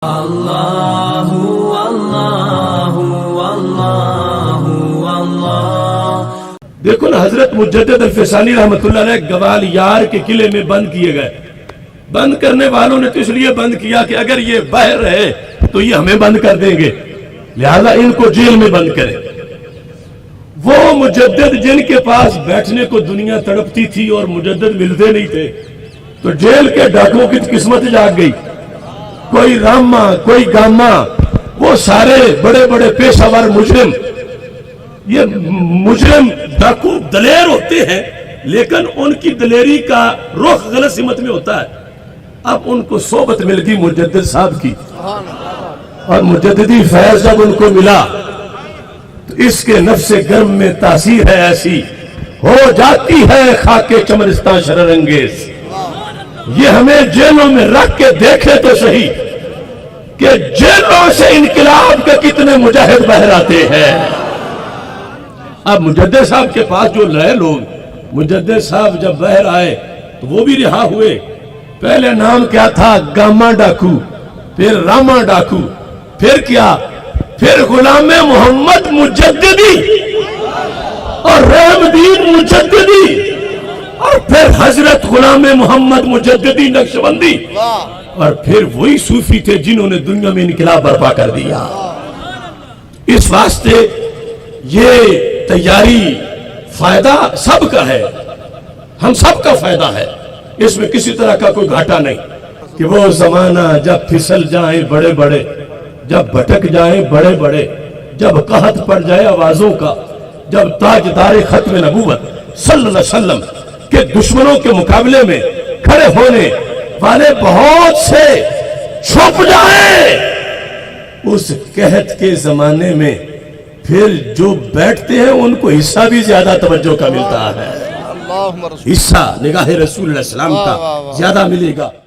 اللہ اللہ اللہ اللہ۔ دیکھو نا، حضرت مجدد الفسانی رحمت اللہ علیہ گوالیار کے قلعے میں بند کیے گئے۔ بند کرنے والوں نے تو اس لیے بند کیا کہ اگر یہ باہر رہے تو یہ ہمیں بند کر دیں گے، لہذا ان کو جیل میں بند کریں۔ وہ مجدد جن کے پاس بیٹھنے کو دنیا تڑپتی تھی اور مجدد ملتے نہیں تھے، تو جیل کے ڈاکوؤں کی قسمت جاگ گئی۔ کوئی راما، کوئی گاما، وہ سارے بڑے بڑے پیشہ ور مجرم، یہ مجرم ڈاکو دلیر ہوتے ہیں، لیکن ان کی دلیری کا رخ غلط سمت میں ہوتا ہے۔ اب ان کو صحبت مل گئی مجدد صاحب کی، اور مجددی فیض جب ان کو ملا تو اس کے نفس گرم میں تاثیر ہے ایسی، ہو جاتی ہے خاک چمرستان شرر انگیز۔ یہ ہمیں جیلوں میں رکھ کے دیکھے تو صحیح کہ جیلوں سے انقلاب کے کتنے مجاہد باہر آتے ہیں۔ اب مجدد صاحب کے پاس جو لئے لوگ، مجدد صاحب جب باہر آئے تو وہ بھی رہا ہوئے۔ پہلے نام کیا تھا؟ گاما ڈاکو، پھر راما ڈاکو، پھر کیا؟ پھر غلام محمد مجددی اور رحم الدین مجددی، اور پھر حضرت غلام محمد مجددی نقشبندی، اور پھر وہی صوفی تھے جنہوں نے دنیا میں انقلاب برپا کر دیا۔ اس واسطے یہ تیاری فائدہ سب کا ہے، ہم سب کا فائدہ ہے، اس میں کسی طرح کا کوئی گھاٹا نہیں۔ کہ وہ زمانہ جب پھسل جائیں بڑے بڑے، جب بھٹک جائیں بڑے بڑے، جب قحط پڑ جائے آوازوں کا، جب تاجدار ختم نبوت صلی اللہ علیہ وسلم کہ دشمنوں کے مقابلے میں کھڑے ہونے والے بہت سے چھپ جائیں، اس قحط کے زمانے میں پھر جو بیٹھتے ہیں ان کو حصہ بھی زیادہ توجہ کا ملتا ہے، حصہ نگاہ رسول اللہ علیہ السلام کا زیادہ ملے گا۔